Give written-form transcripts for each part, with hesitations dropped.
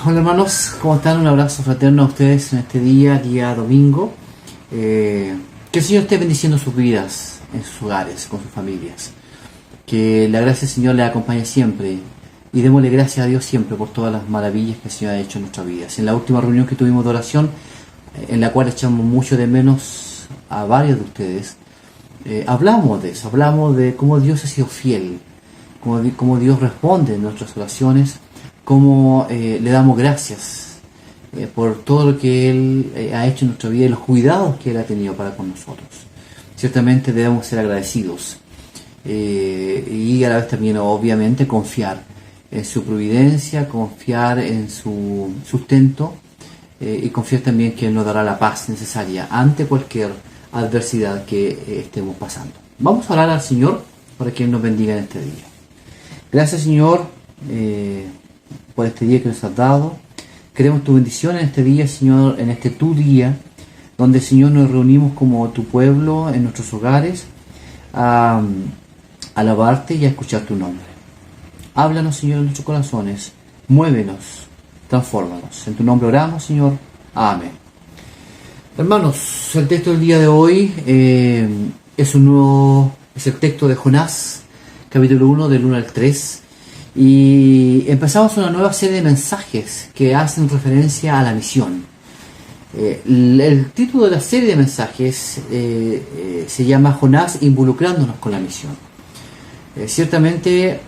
Hola hermanos, ¿cómo están? Un abrazo fraterno a ustedes en este día domingo. Que el Señor esté bendiciendo sus vidas, en sus hogares, con sus familias. Que la gracia del Señor les acompañe siempre. Y démosle gracias a Dios siempre por todas las maravillas que el Señor ha hecho en nuestras vidas. En la última reunión que tuvimos de oración, en la cual echamos mucho de menos a varios de ustedes, hablamos de eso, hablamos de cómo Dios ha sido fiel, cómo Dios responde en nuestras oraciones, cómo le damos gracias por todo lo que Él ha hecho en nuestra vida y los cuidados que Él ha tenido para con nosotros. Ciertamente debemos ser agradecidos y a la vez también obviamente confiar en su providencia, confiar en su sustento y confiar también que Él nos dará la paz necesaria ante cualquier adversidad que estemos pasando. Vamos a orar al Señor para que Él nos bendiga en este día. Gracias, Señor, por este día que nos has dado. Queremos tu bendición en este día, Señor, en este tu día, donde, Señor, nos reunimos como tu pueblo en nuestros hogares a alabarte y a escuchar tu nombre. Háblanos, Señor, en nuestros corazones, muévenos, transfórmanos. En tu nombre oramos, Señor. Amén. Hermanos, el texto del día de hoy es el texto de Jonás, capítulo 1, del 1 al 3. Y empezamos una nueva serie de mensajes que hacen referencia a la misión. El título de la serie de mensajes se llama Jonás involucrándonos con la misión. Ciertamente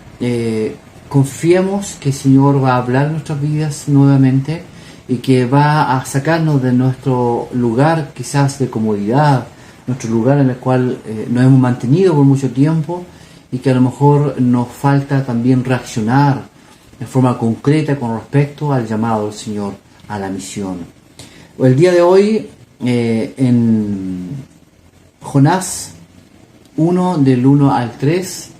confiemos que el Señor va a hablar en nuestras vidas nuevamente y que va a sacarnos de nuestro lugar quizás de comodidad, nuestro lugar en el cual nos hemos mantenido por mucho tiempo, y que a lo mejor nos falta también reaccionar de forma concreta con respecto al llamado del Señor a la misión. El día de hoy, en Jonás 1, del 1 al 3,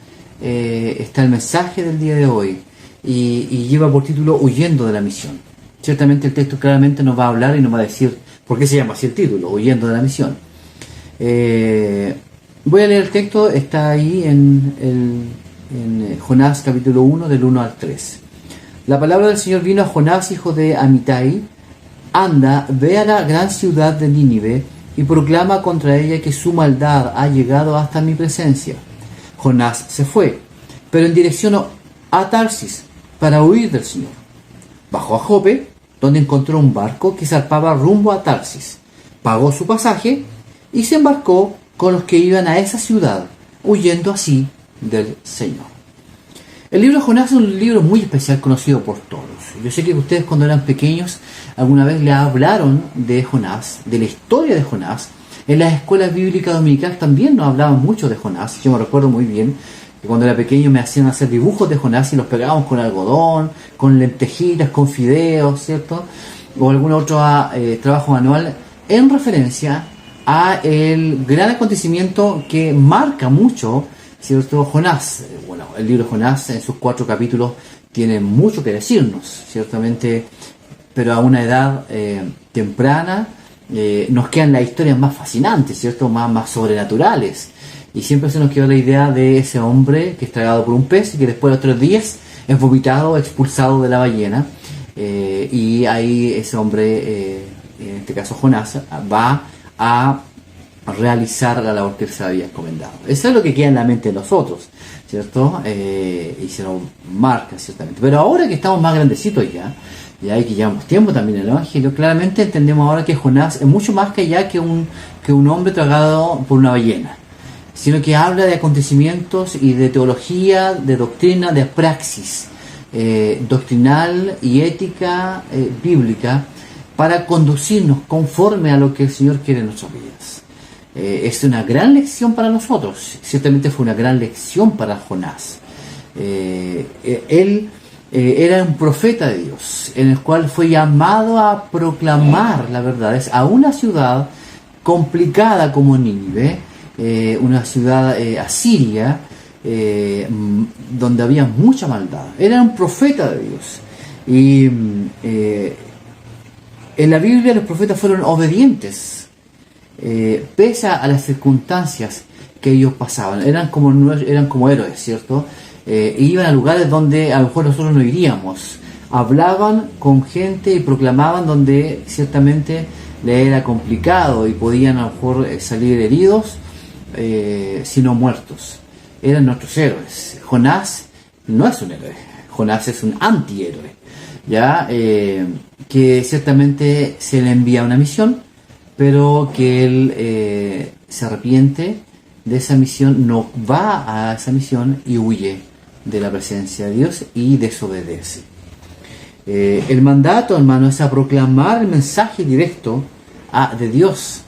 está el mensaje del día de hoy y lleva por título Huyendo de la misión. Ciertamente el texto claramente nos va a hablar y nos va a decir por qué se llama así el título, Huyendo de la misión. Voy a leer el texto, está ahí en Jonás capítulo 1 del 1 al 3. La palabra del Señor vino a Jonás, hijo de Amitai: anda, ve a la gran ciudad de Nínive y proclama contra ella que su maldad ha llegado hasta mi presencia. Jonás se fue, pero en dirección a Tarsis, para huir del Señor. Bajó a Jope, donde encontró un barco que zarpaba rumbo a Tarsis. Pagó su pasaje y se embarcó con los que iban a esa ciudad, huyendo así del Señor. El libro de Jonás es un libro muy especial, conocido por todos. Yo sé que ustedes cuando eran pequeños alguna vez le hablaron de Jonás, de la historia de Jonás. En las escuelas bíblicas dominicales también nos hablaban mucho de Jonás. Yo me recuerdo muy bien que cuando era pequeño me hacían hacer dibujos de Jonás y los pegábamos con algodón, con lentejitas, con fideos, ¿cierto? O algún otro trabajo manual en referencia a el gran acontecimiento que marca mucho, ¿cierto?, Jonás. Bueno, el libro de Jonás en sus 4 capítulos tiene mucho que decirnos, ciertamente, pero a una edad temprana nos quedan las historias más fascinantes, ¿cierto?, más sobrenaturales. Y siempre se nos quedó la idea de ese hombre que es tragado por un pez y que después de los 3 días es vomitado, expulsado de la ballena. Y ahí ese hombre, en este caso Jonás, va a realizar la labor que se había encomendado. Eso es lo que queda en la mente de nosotros, ¿cierto? Y se nos marca, ciertamente. Pero ahora que estamos más grandecitos ya que llevamos tiempo también en el Evangelio, claramente entendemos ahora que Jonás es mucho más que ya que un hombre tragado por una ballena, sino que habla de acontecimientos y de teología, de doctrina, de praxis doctrinal y ética bíblica, para conducirnos conforme a lo que el Señor quiere en nuestras vidas. Es una gran lección para nosotros, ciertamente fue una gran lección para Jonás. Él era un profeta de Dios, en el cual fue llamado a proclamar las verdades a una ciudad complicada como Nínive, una ciudad asiria, donde había mucha maldad. Era un profeta de Dios. Y en la Biblia los profetas fueron obedientes, pese a las circunstancias que ellos pasaban. Eran como héroes, ¿cierto? Iban a lugares donde a lo mejor nosotros no iríamos, hablaban con gente y proclamaban donde ciertamente le era complicado y podían a lo mejor salir heridos, sino muertos. Eran nuestros héroes. Jonás no es un héroe, Jonás es un antihéroe, ¿ya? Que ciertamente se le envía una misión, pero que él se arrepiente de esa misión, no va a esa misión y huye de la presencia de Dios y desobedece. El mandato, hermano, es a proclamar el mensaje directo de Dios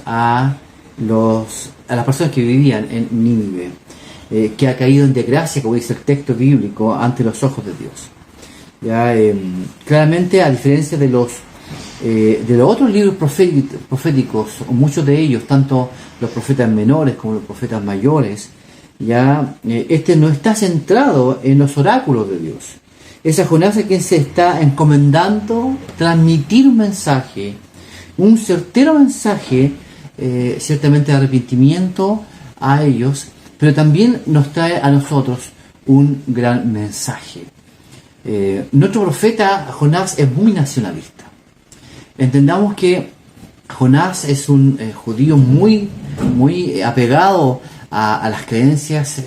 a las personas que vivían en Nínive, que ha caído en desgracia, como dice el texto bíblico, ante los ojos de Dios. Ya, claramente, a diferencia de los otros libros proféticos, muchos de ellos, tanto los profetas menores como los profetas mayores, ya este no está centrado en los oráculos de Dios. Es a Jonás a quien se está encomendando transmitir un mensaje, un certero mensaje, ciertamente de arrepentimiento a ellos, pero también nos trae a nosotros un gran mensaje. Nuestro profeta Jonás es muy nacionalista. Entendamos que Jonás es un judío muy apegado a las creencias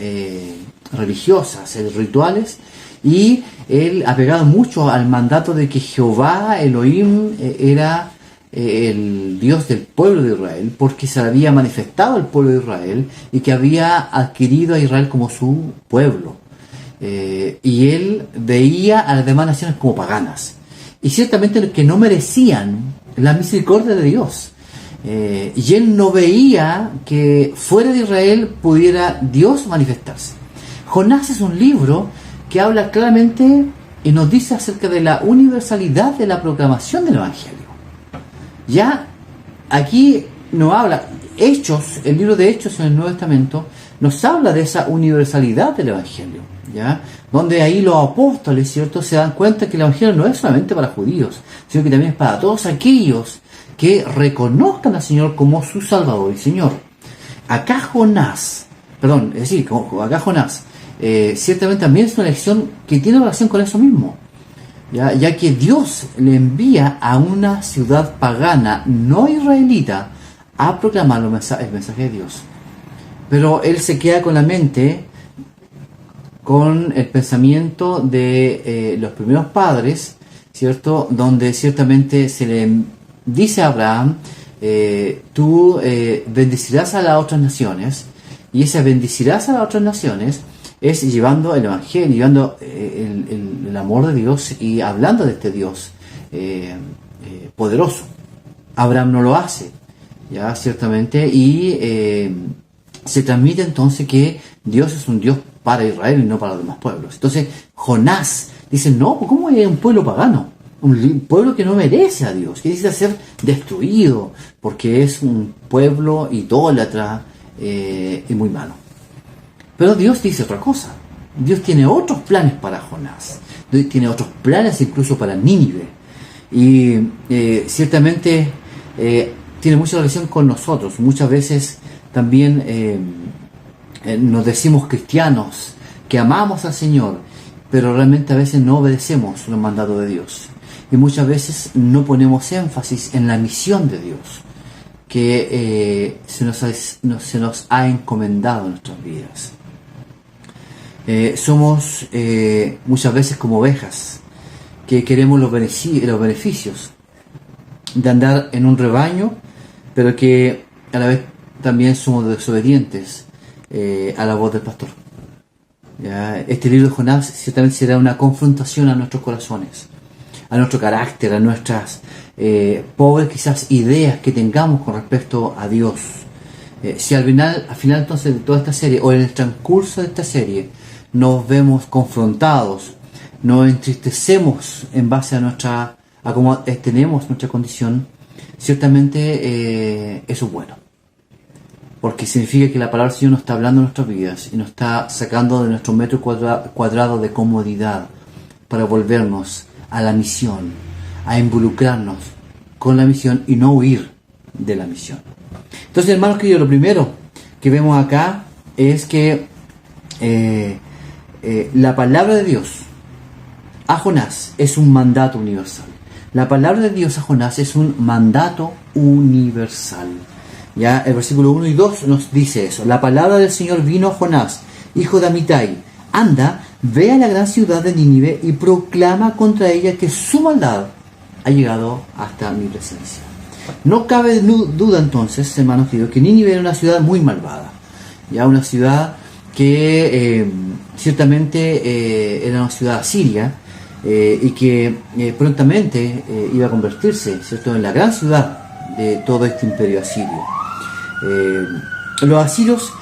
religiosas, rituales, y él apegado mucho al mandato de que Jehová Elohim era el Dios del pueblo de Israel, porque se había manifestado al pueblo de Israel y que había adquirido a Israel como su pueblo. Y él veía a las demás naciones como paganas, y ciertamente que no merecían la misericordia de Dios. Y él no veía que fuera de Israel pudiera Dios manifestarse. Jonás es un libro que habla claramente y nos dice acerca de la universalidad de la proclamación del Evangelio. Ya aquí nos habla, Hechos, el libro de Hechos en el Nuevo Testamento, nos habla de esa universalidad del Evangelio, ¿ya? Donde ahí los apóstoles, ¿cierto?, se dan cuenta que el Evangelio no es solamente para judíos, sino que también es para todos aquellos que reconozcan al Señor como su Salvador y Señor. Acá Jonás, ciertamente también es una lección que tiene relación con eso mismo, ya que Dios le envía a una ciudad pagana, no israelita, a proclamar el mensaje de Dios. Pero él se queda con la mente, con el pensamiento de los primeros padres, ¿cierto?, donde ciertamente se le dice a Abraham, tú bendecirás a las otras naciones, y ese bendecirás a las otras naciones es llevando el Evangelio, llevando el amor de Dios y hablando de este Dios poderoso. Abraham no lo hace, ya ciertamente, y se transmite entonces que Dios es un Dios para Israel y no para los demás pueblos. Entonces Jonás dice, no, ¿cómo es un pueblo pagano? Un pueblo que no merece a Dios, que necesita ser destruido, porque es un pueblo idólatra y muy malo. Pero Dios dice otra cosa. Dios tiene otros planes para Jonás. Dios tiene otros planes incluso para Nínive. Y ciertamente tiene mucha relación con nosotros. Muchas veces también nos decimos cristianos que amamos al Señor, pero realmente a veces no obedecemos los mandatos de Dios. Y muchas veces no ponemos énfasis en la misión de Dios que se nos ha encomendado en nuestras vidas. Somos muchas veces como ovejas que queremos los beneficios de andar en un rebaño, pero que a la vez también somos desobedientes a la voz del pastor. ¿Ya? Este libro de Jonás ciertamente será una confrontación a nuestros corazones, a nuestro carácter, a nuestras pobres quizás ideas que tengamos con respecto a Dios. Si al final entonces de toda esta serie, o en el transcurso de esta serie, nos vemos confrontados, nos entristecemos en base a cómo tenemos nuestra condición, ciertamente eso es bueno, porque significa que la palabra del Señor nos está hablando en nuestras vidas y nos está sacando de nuestro metro cuadrado de comodidad para volvernos a la misión, a involucrarnos con la misión y no huir de la misión. Entonces, hermanos queridos, lo primero que vemos acá es que la palabra de Dios a Jonás es un mandato universal. La palabra de Dios a Jonás es un mandato universal. Ya el versículo 1 y 2 nos dice eso. La palabra del Señor vino a Jonás, hijo de Amitai. Anda, ve a la gran ciudad de Nínive y proclama contra ella que su maldad ha llegado hasta mi presencia. No cabe duda entonces, hermanos queridos, que Nínive era una ciudad muy malvada. Ya una ciudad que ciertamente era una ciudad asiria y que prontamente iba a convertirse, ¿cierto?, en la gran ciudad de todo este imperio asirio. Los asirios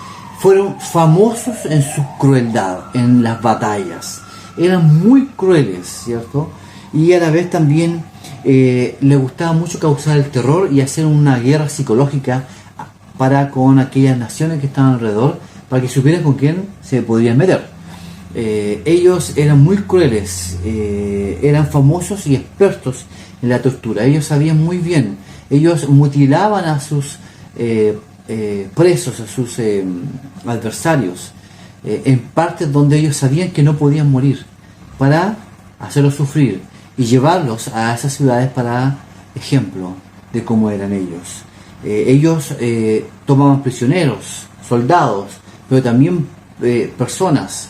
fueron famosos en su crueldad, en las batallas. Eran muy crueles, ¿cierto? Y a la vez también les gustaba mucho causar el terror y hacer una guerra psicológica para con aquellas naciones que estaban alrededor, para que supieran con quién se podían meter. Ellos eran muy crueles, eran famosos y expertos en la tortura. Ellos sabían muy bien, ellos mutilaban a sus presos, a sus adversarios, en partes donde ellos sabían que no podían morir, para hacerlos sufrir y llevarlos a esas ciudades para ejemplo de cómo eran ellos. Ellos tomaban prisioneros, soldados, pero también personas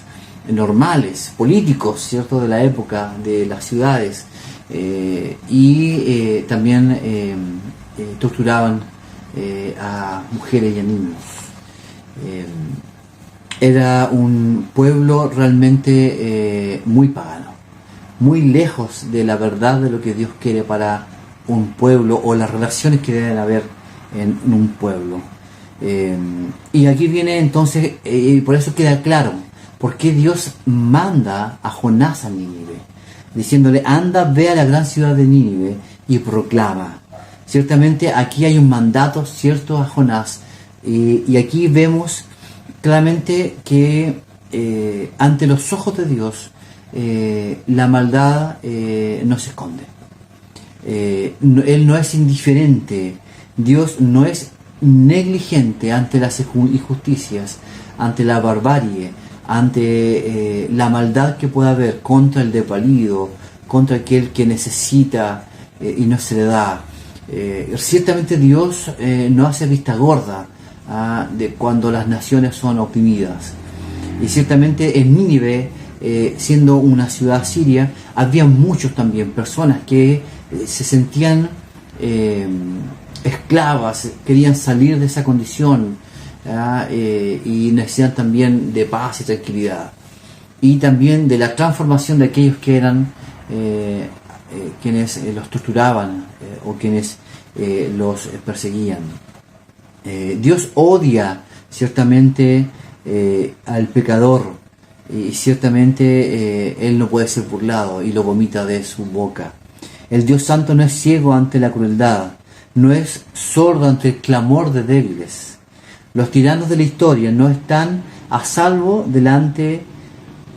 normales, políticos, ¿cierto?, de la época, de las ciudades, y también torturaban a mujeres y a niños. Era un pueblo realmente muy pagano, muy lejos de la verdad de lo que Dios quiere para un pueblo o las relaciones que deben haber en un pueblo. Y aquí viene entonces, por eso queda claro por qué Dios manda a Jonás a Nínive, diciéndole: anda, ve a la gran ciudad de Nínive y proclama. Ciertamente aquí hay un mandato cierto a Jonás, y aquí vemos claramente que ante los ojos de Dios la maldad no se esconde. Él no es indiferente. Dios no es negligente ante las injusticias, ante la barbarie, ante la maldad que pueda haber contra el desvalido, contra aquel que necesita y no se le da. Ciertamente Dios no hace vista gorda de cuando las naciones son oprimidas. Y ciertamente en Nínive, siendo una ciudad siria, había muchos también personas que se sentían esclavas, querían salir de esa condición, y necesitan también de paz y tranquilidad, y también de la transformación de aquellos que eran quienes los torturaban o quienes los perseguían. Dios odia ciertamente al pecador, y ciertamente Él no puede ser burlado, y lo vomita de su boca. El Dios Santo no es ciego ante la crueldad, no es sordo ante el clamor de débiles. Los tiranos de la historia no están a salvo delante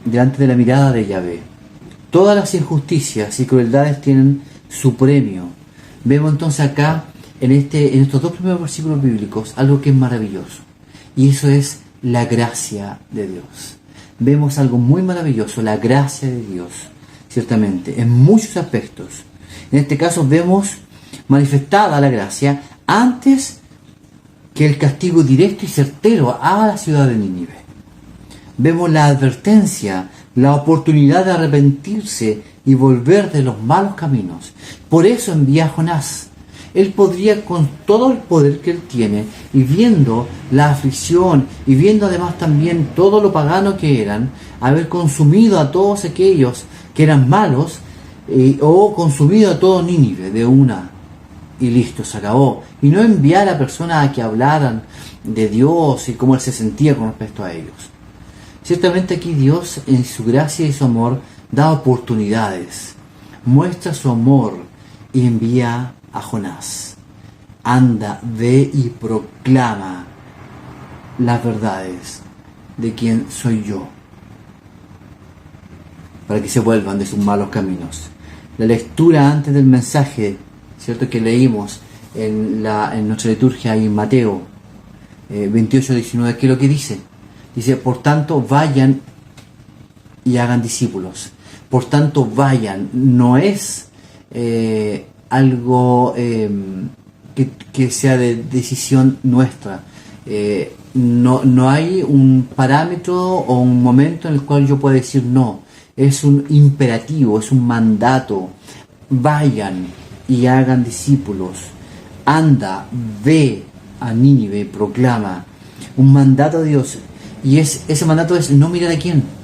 de la mirada de Yahvé. Todas las injusticias y crueldades tienen su premio. Vemos entonces acá, en estos dos primeros versículos bíblicos, algo que es maravilloso, y eso es la gracia de Dios. Vemos algo muy maravilloso, la gracia de Dios, ciertamente, en muchos aspectos. En este caso vemos manifestada la gracia antes que el castigo directo y certero a la ciudad de Nínive. Vemos la advertencia, la oportunidad de arrepentirse y volver de los malos caminos. Por eso envía a Jonás. Él podría, con todo el poder que él tiene, y viendo la aflicción, y viendo además también todo lo pagano que eran, haber consumido a todos aquellos que eran malos, o consumido a todo Nínive de una, y listo, se acabó. Y no enviar a personas a que hablaran de Dios y cómo él se sentía con respecto a ellos. Ciertamente aquí Dios, en su gracia y su amor, da oportunidades, muestra su amor y envía a Jonás. Anda, ve y proclama las verdades de quién soy yo, para que se vuelvan de sus malos caminos. La lectura antes del mensaje, ¿cierto?, que leímos en nuestra liturgia y en Mateo 28-19, ¿qué es lo que dice? Dice: por tanto, vayan y hagan discípulos. Por tanto, vayan. No es algo que sea de decisión nuestra. No hay un parámetro o un momento en el cual yo pueda decir no. Es un imperativo, es un mandato. Vayan y hagan discípulos. Anda, ve a Nínive, proclama. Un mandato de Dios. Y ese mandato es no mirar a quién.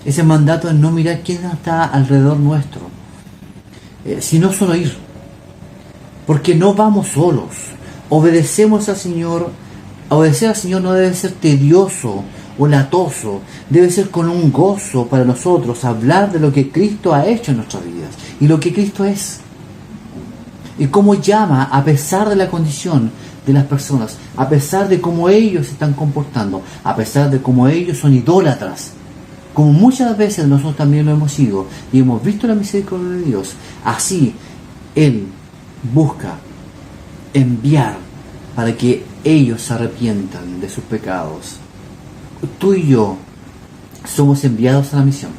Ese mandato es no mirar quién está alrededor nuestro. Sino solo ir. Porque no vamos solos. Obedecemos al Señor. Obedecer al Señor no debe ser tedioso o latoso. Debe ser con un gozo para nosotros hablar de lo que Cristo ha hecho en nuestras vidas. Y lo que Cristo es. Y cómo llama a pesar de la condición de las personas. A pesar de cómo ellos se están comportando. A pesar de cómo ellos son idólatras. Como muchas veces nosotros también lo hemos sido. Y hemos visto la misericordia de Dios. Así Él busca enviar para que ellos se arrepientan de sus pecados. Tú y yo somos enviados a la misión.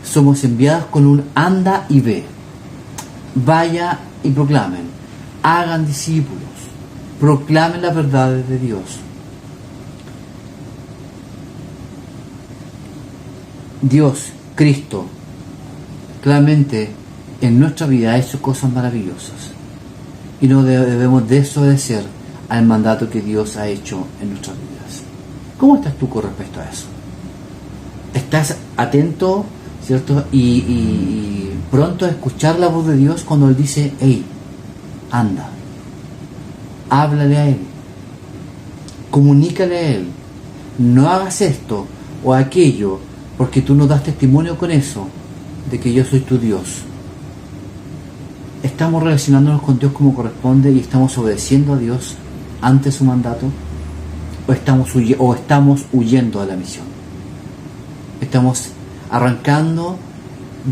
Somos enviados con un anda y ve. Vaya y proclamen. Hagan discípulos. Proclamen las verdades de Dios. Dios, Cristo, claramente en nuestra vida ha hecho cosas maravillosas. Y no debemos desobedecer al mandato que Dios ha hecho en nuestras vidas. ¿Cómo estás tú con respecto a eso? ¿Estás atento, cierto? Y pronto a escuchar la voz de Dios cuando Él dice, hey, anda, háblale a Él, comunícale a Él, no hagas esto o aquello, porque tú no das testimonio con eso, de que yo soy tu Dios. ¿Estamos relacionándonos con Dios como corresponde y estamos obedeciendo a Dios ante su mandato? ¿O estamos huyendo de la misión? Estamos arrancando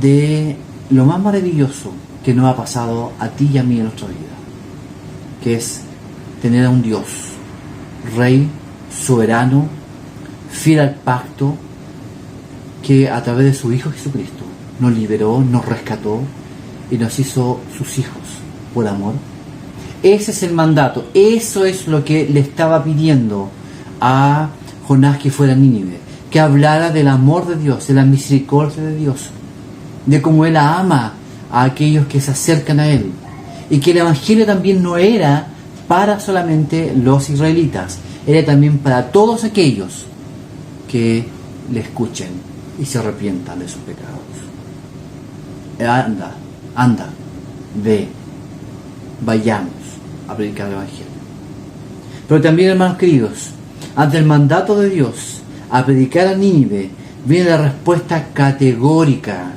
de lo más maravilloso que nos ha pasado a ti y a mí en nuestra vida, que es tener a un Dios, Rey, soberano, fiel al pacto, que a través de su Hijo Jesucristo nos liberó, nos rescató y nos hizo sus hijos por amor. Ese es el mandato, eso es lo que le estaba pidiendo a Jonás que fuera a Nínive, que hablara del amor de Dios, de la misericordia de Dios, de cómo Él ama a aquellos que se acercan a Él, y que el Evangelio también no era para solamente los israelitas, era también para todos aquellos que le escuchen y se arrepientan de sus pecados. Anda, ve, vayamos a predicar el Evangelio. Pero también, hermanos queridos, ante el mandato de Dios a predicar a Nínive, viene la respuesta categórica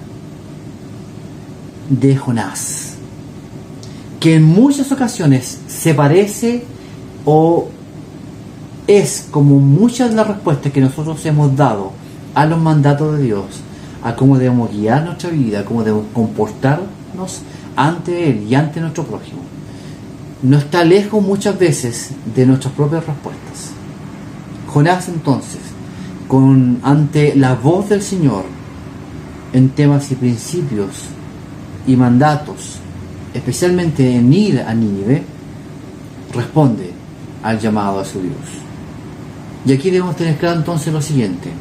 de Jonás, que en muchas ocasiones se parece o es como muchas de las respuestas que nosotros hemos dado a los mandatos de Dios, a cómo debemos guiar nuestra vida, a cómo debemos comportarnos ante Él y ante nuestro prójimo. No está lejos muchas veces de nuestras propias respuestas. Jonás entonces, ante la voz del Señor en temas y principios y mandatos, especialmente en ir a Nínive, responde al llamado a su Dios. Y aquí debemos tener claro entonces lo siguiente,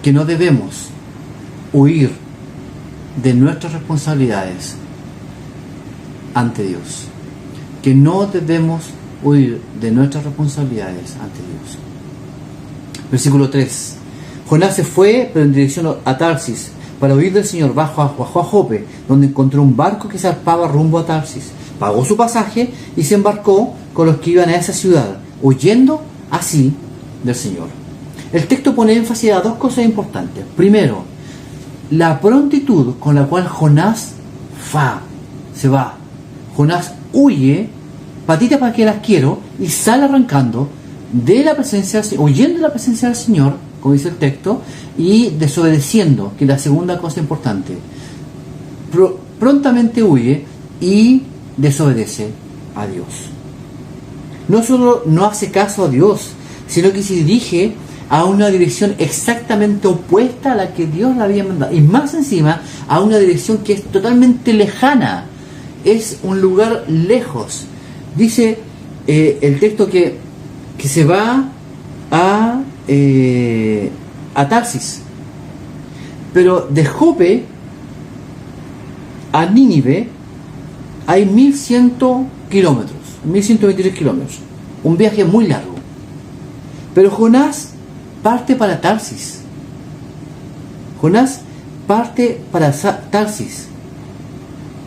que no debemos huir de nuestras responsabilidades ante Dios, que no debemos huir de nuestras responsabilidades ante Dios. Versículo 3. Jonás se fue, pero en dirección a Tarsis, para huir del Señor. Bajó a Jope, donde encontró un barco que zarpaba rumbo a Tarsis. Pagó su pasaje y se embarcó con los que iban a esa ciudad, huyendo así del Señor. El texto pone énfasis a dos cosas importantes. Primero, la prontitud con la cual Jonás se va. Jonás huye, patita para que las quiero, y sale arrancando de la presencia, huyendo de la presencia del Señor, como dice el texto, y desobedeciendo, que es la segunda cosa importante. Prontamente huye y desobedece a Dios. No solo no hace caso a Dios, sino que se dirige a una dirección exactamente opuesta a la que Dios le había mandado. Y más encima, a una dirección que es totalmente lejana. Es un lugar lejos. Dice el texto que se va a Tarsis. Pero de Jope a Nínive hay 1100 kilómetros, 1123 kilómetros. Un viaje muy largo. Pero Jonás parte para Tarsis. Jonás parte para Tarsis.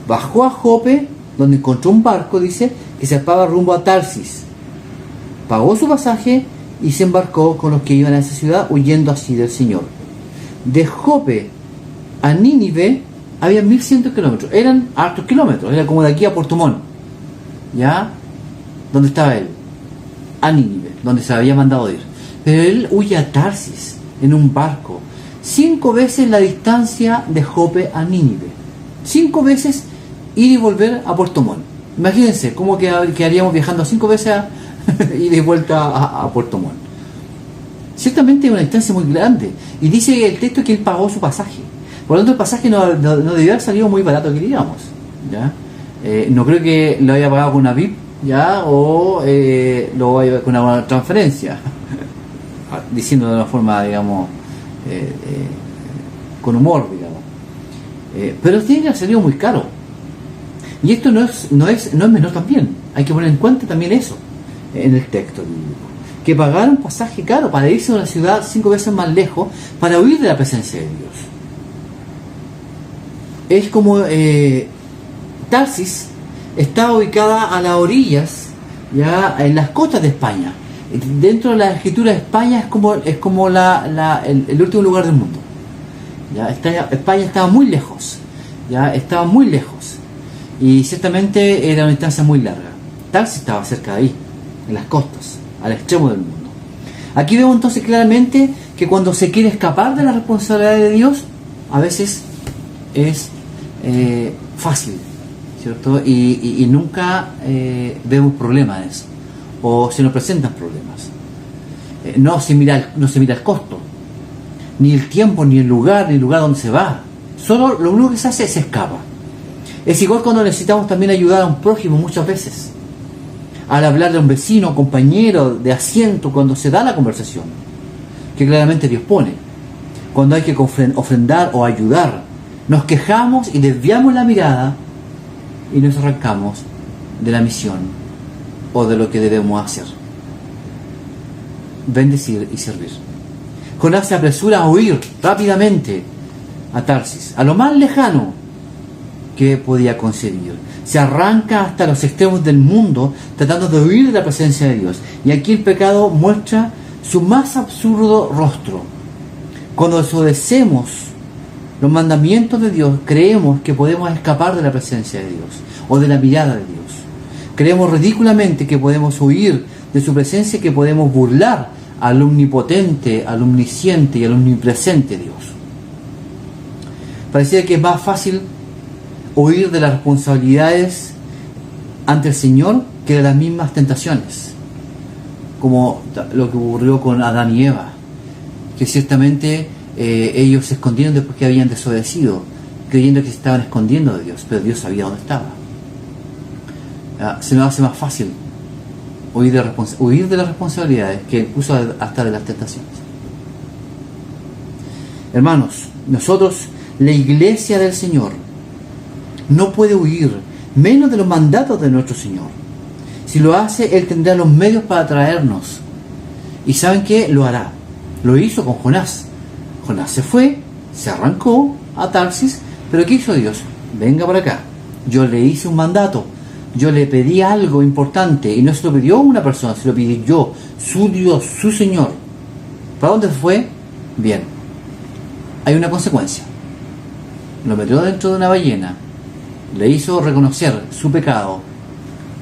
Bajó a Jope, donde encontró un barco, dice, que se zarpaba rumbo a Tarsis. Pagó su pasaje y se embarcó con los que iban a esa ciudad, huyendo así del Señor. De Jope a Nínive había 1100 kilómetros. Eran hartos kilómetros. Era como de aquí a Puerto Montt. ¿Ya? ¿Dónde estaba él? A Nínive, donde se había mandado ir. Pero él huye a Tarsis en un barco. 5 veces la distancia de Jope a Nínive. 5 veces ir y volver a Puerto Montt. Imagínense cómo quedaríamos viajando 5 veces y de vuelta a Puerto Montt. Ciertamente es una distancia muy grande. Y dice el texto que él pagó su pasaje. Por lo tanto, el pasaje no debió haber salido muy barato, que digamos. ¿Ya? No creo que lo haya pagado con una VIP, ¿ya? O lo haya con una transferencia. Diciendo de una forma, digamos, con humor, digamos. Pero tiene que haber salido muy caro. Y esto no es menor también. Hay que poner en cuenta también eso en el texto bíblico. Que pagar un pasaje caro para irse a una ciudad 5 veces más lejos para huir de la presencia de Dios. Es como Tarsis está ubicada a las orillas, ya en las costas de España. Dentro de la escritura de España es como el último lugar del mundo. ¿Ya? España estaba muy lejos, ya estaba muy lejos y ciertamente era una distancia muy larga. Tarsis estaba cerca de ahí, en las costas, al extremo del mundo. Aquí vemos entonces claramente que cuando se quiere escapar de la responsabilidad de Dios, a veces es fácil, ¿cierto? Y nunca vemos problemas en eso, o se nos presentan problemas. No se mira el costo, ni el tiempo, ni el lugar donde se va. Solo lo único que se hace es se escapa. Es igual cuando necesitamos también ayudar a un prójimo muchas veces. Al hablar de un vecino, compañero, de asiento, cuando se da la conversación, que claramente Dios pone. Cuando hay que ofrendar o ayudar, nos quejamos y desviamos la mirada y nos arrancamos de la misión o de lo que debemos hacer. Bendecir y servir. Jonás se apresura a huir rápidamente a Tarsis, a lo más lejano que podía concebir. Se arranca hasta los extremos del mundo tratando de huir de la presencia de Dios. Y aquí el pecado muestra su más absurdo rostro. Cuando desobedecemos los mandamientos de Dios, creemos que podemos escapar de la presencia de Dios o de la mirada de Dios. Creemos ridículamente que podemos huir de su presencia, que podemos burlar al omnipotente, al omnisciente y al omnipresente Dios. Parecía que es más fácil huir de las responsabilidades ante el Señor que de las mismas tentaciones, como lo que ocurrió con Adán y Eva, que ciertamente ellos se escondieron después que habían desobedecido, creyendo que se estaban escondiendo de Dios, pero Dios sabía dónde estaba. Se nos hace más fácil huir de las responsabilidades que incluso hasta de las tentaciones. Hermanos, nosotros, la iglesia del Señor, no puede huir menos de los mandatos de nuestro Señor. Si lo hace, Él tendrá los medios para traernos. ¿Y saben qué? Lo hará. Lo hizo con Jonás. Jonás se fue, se arrancó a Tarsis, pero ¿qué hizo Dios? Venga para acá. Yo le hice un mandato. Yo le pedí algo importante y no se lo pidió una persona, se lo pedí yo, su Dios, su Señor. ¿Para dónde fue? Bien. Hay una consecuencia. Lo metió dentro de una ballena, le hizo reconocer su pecado,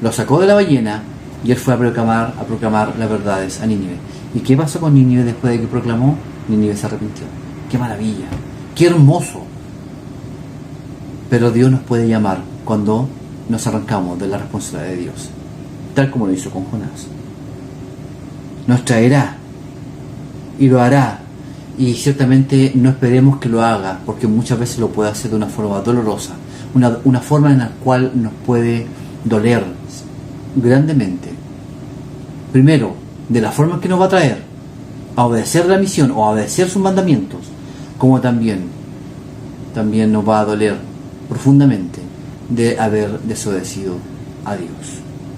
lo sacó de la ballena y él fue a proclamar las verdades a Nínive. ¿Y qué pasó con Nínive después de que proclamó? Nínive se arrepintió. ¡Qué maravilla! ¡Qué hermoso! Pero Dios nos puede llamar cuando nos arrancamos de la responsabilidad de Dios, tal como lo hizo con Jonás. Nos traerá y lo hará. Y ciertamente no esperemos que lo haga, porque muchas veces lo puede hacer de una forma dolorosa, una forma en la cual nos puede doler grandemente. Primero, de la forma que nos va a traer a obedecer la misión o a obedecer sus mandamientos, como también nos va a doler profundamente de haber desobedecido a Dios,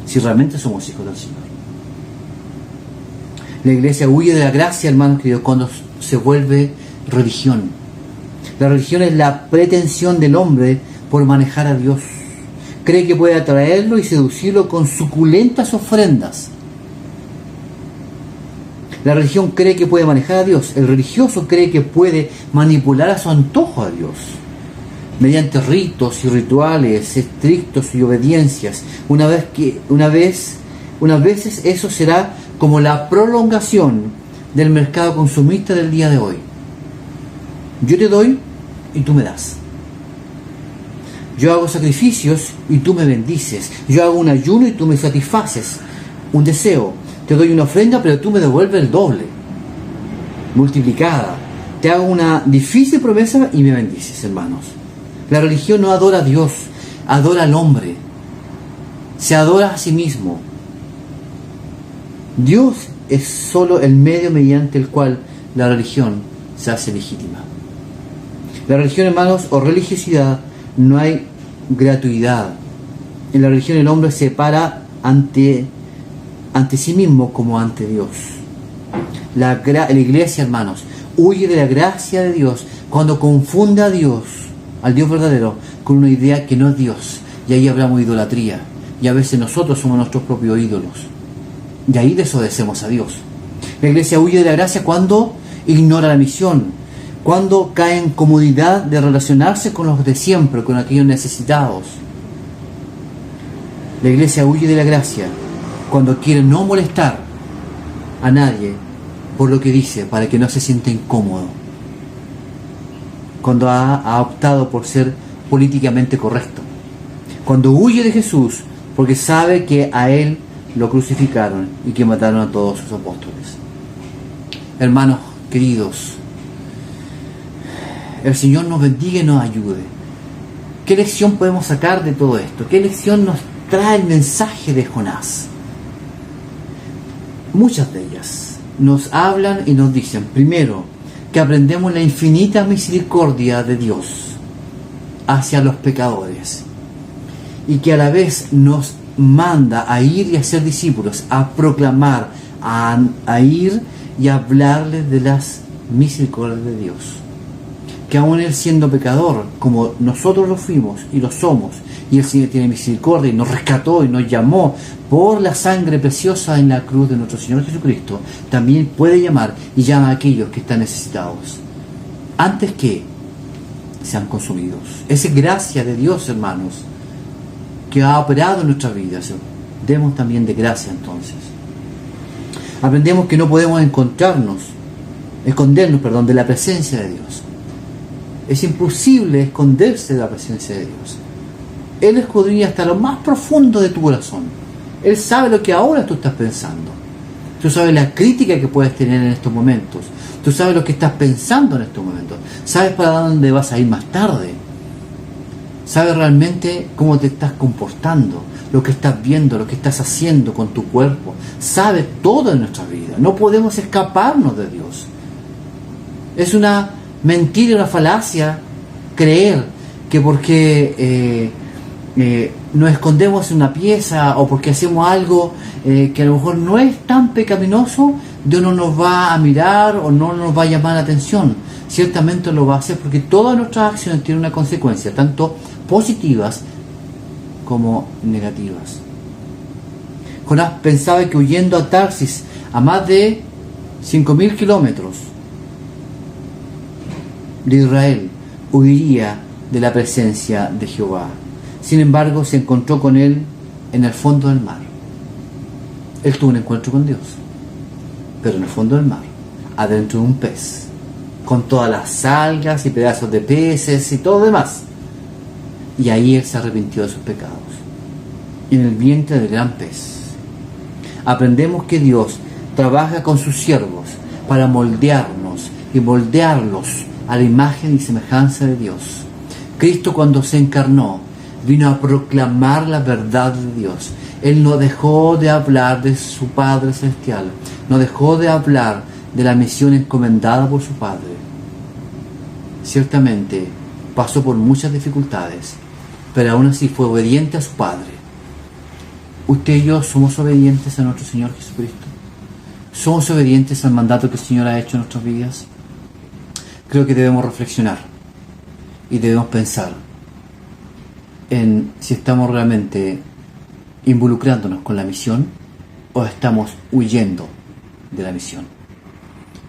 si realmente somos hijos del Señor. La iglesia huye de la gracia, hermanos queridos, cuando se vuelve religión. La religión es la pretensión del hombre por manejar a Dios. Cree que puede atraerlo y seducirlo con suculentas ofrendas. La religión cree que puede manejar a Dios. El religioso cree que puede manipular a su antojo a Dios mediante ritos y rituales estrictos y obediencias. Unas veces eso será como la prolongación del mercado consumista del día de hoy. Yo te doy y tú me das. Yo hago sacrificios y tú me bendices. Yo hago un ayuno y tú me satisfaces un deseo. Te doy una ofrenda, pero tú me devuelves el doble, multiplicada. Te hago una difícil promesa y me bendices, hermanos. La religión no adora a Dios, adora al hombre. Se adora a sí mismo. Dios es solo el medio mediante el cual la religión se hace legítima. La religión, hermanos, o religiosidad, no hay gratuidad. En la religión el hombre se para ante sí mismo como ante Dios. La iglesia, hermanos, huye de la gracia de Dios cuando confunde a Dios, al Dios verdadero, con una idea que no es Dios. Y ahí hablamos de idolatría. Y a veces nosotros somos nuestros propios ídolos. Y ahí desobedecemos a Dios. La iglesia huye de la gracia cuando ignora la misión, cuando cae en comodidad de relacionarse con los de siempre, con aquellos necesitados. La iglesia huye de la gracia cuando quiere no molestar a nadie por lo que dice, para que no se sienta incómodo. Cuando ha optado por ser políticamente correcto. Cuando huye de Jesús porque sabe que a Él lo crucificaron y que mataron a todos sus apóstoles. Hermanos queridos, el Señor nos bendiga y nos ayude. ¿Qué lección podemos sacar de todo esto? ¿Qué lección nos trae el mensaje de Jonás? Muchas de ellas nos hablan y nos dicen, primero, que aprendemos la infinita misericordia de Dios hacia los pecadores y que a la vez nos manda a ir y a ser discípulos, a proclamar, a ir y a hablarles de las misericordias de Dios. Que aún Él siendo pecador, como nosotros lo fuimos y lo somos, y el Señor tiene misericordia y nos rescató y nos llamó por la sangre preciosa en la cruz de nuestro Señor Jesucristo, también puede llamar y llama a aquellos que están necesitados antes que sean consumidos. Esa es gracia de Dios, hermanos, que ha operado en nuestras vidas. Demos también de gracia entonces. Aprendemos que no podemos escondernos, de la presencia de Dios. Es imposible esconderse de la presencia de Dios. Él escudriña hasta lo más profundo de tu corazón. Él sabe lo que ahora tú estás pensando. Tú sabes la crítica que puedes tener en estos momentos. Tú sabes lo que estás pensando en estos momentos. Sabes para dónde vas a ir más tarde. Sabes realmente cómo te estás comportando, lo que estás viendo, lo que estás haciendo con tu cuerpo. Sabe todo en nuestra vida. No podemos escaparnos de Dios. Es una mentira, una falacia creer que porque nos escondemos en una pieza o porque hacemos algo que a lo mejor no es tan pecaminoso, Dios no nos va a mirar o no nos va a llamar la atención. Ciertamente lo va a hacer porque todas nuestras acciones tienen una consecuencia, tanto positivas como negativas. Jonás pensaba que huyendo a Tarsis a más de 5.000 kilómetros de Israel huiría de la presencia de Jehová. Sin embargo, se encontró con él en el fondo del mar. Él tuvo un encuentro con Dios, pero en el fondo del mar, adentro de un pez, con todas las algas y pedazos de peces y todo lo demás. Y ahí él se arrepintió de sus pecados, en el vientre del gran pez. Aprendemos que Dios trabaja con sus siervos para moldearnos y moldearlos a la imagen y semejanza de Dios. Cristo, cuando se encarnó, vino a proclamar la verdad de Dios. Él no dejó de hablar de su Padre Celestial, no dejó de hablar de la misión encomendada por su Padre. Ciertamente pasó por muchas dificultades, pero aún así fue obediente a su Padre. Usted y yo somos obedientes a nuestro Señor Jesucristo. ¿Somos obedientes al mandato que el Señor ha hecho en nuestras vidas? Creo que debemos reflexionar y debemos pensar en si estamos realmente involucrándonos con la misión o estamos huyendo de la misión.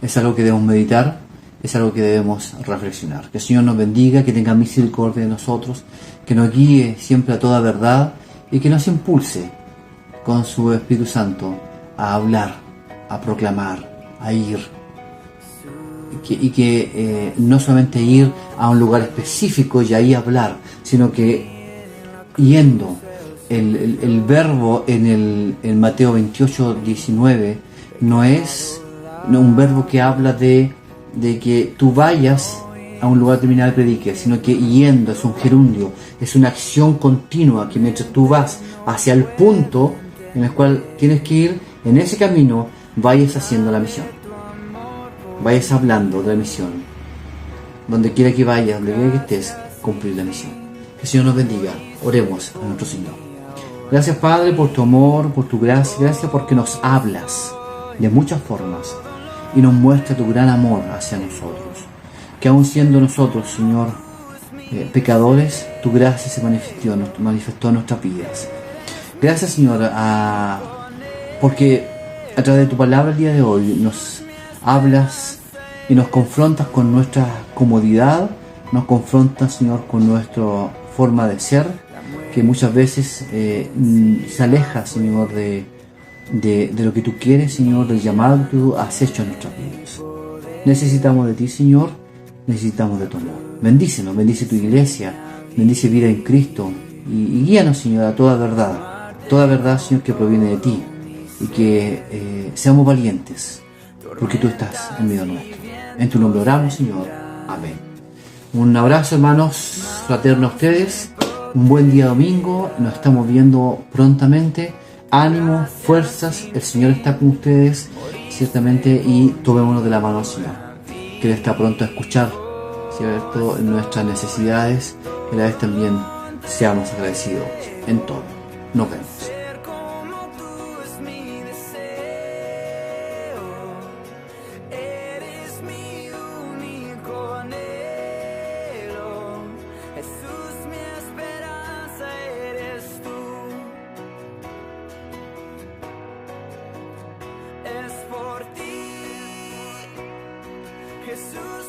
Es algo que debemos meditar, es algo que debemos reflexionar. Que el Señor nos bendiga, que tenga misericordia de nosotros, que nos guíe siempre a toda verdad y que nos impulse con su Espíritu Santo a hablar, a proclamar, a ir. Y que no solamente ir a un lugar específico y ahí hablar, sino que yendo. El verbo en Mateo 28, 19 no es un verbo que habla de que tú vayas a un lugar determinado y prediques, sino que yendo es un gerundio, es una acción continua que mientras tú vas hacia el punto en el cual tienes que ir, en ese camino vayas haciendo la misión, vayas hablando de la misión, donde quiera que vayas, donde quiera que estés, cumplir la misión. Que el Señor nos bendiga. Oremos a nuestro Señor. Gracias, Padre, por tu amor, por tu gracia. Gracias porque nos hablas de muchas formas y nos muestra tu gran amor hacia nosotros. Que aun siendo nosotros, Señor, pecadores, tu gracia se manifestó en nuestras vidas. Gracias, Señor, porque a través de tu palabra el día de hoy nos hablas y nos confrontas con nuestra comodidad, nos confrontas, Señor, con nuestra forma de ser, que muchas veces se aleja, Señor, de lo que tú quieres, Señor, del llamado que tú has hecho en nuestras vidas. Necesitamos de ti, Señor, necesitamos de tu amor. Bendícenos, bendice tu iglesia, bendice vida en Cristo y guíanos, Señor, a toda verdad, Señor, que proviene de ti, y que seamos valientes, porque tú estás en medio nuestro. En tu nombre oramos, Señor. Amén. Un abrazo, hermanos, fraterno a ustedes. Un buen día domingo, nos estamos viendo prontamente. Ánimo, fuerzas, el Señor está con ustedes, ciertamente, y tomémonos de la mano al Señor, que Él está pronto a escuchar, ¿cierto?, nuestras necesidades, y a la vez también seamos agradecidos en todo. Nos vemos. Por ti, Jesús.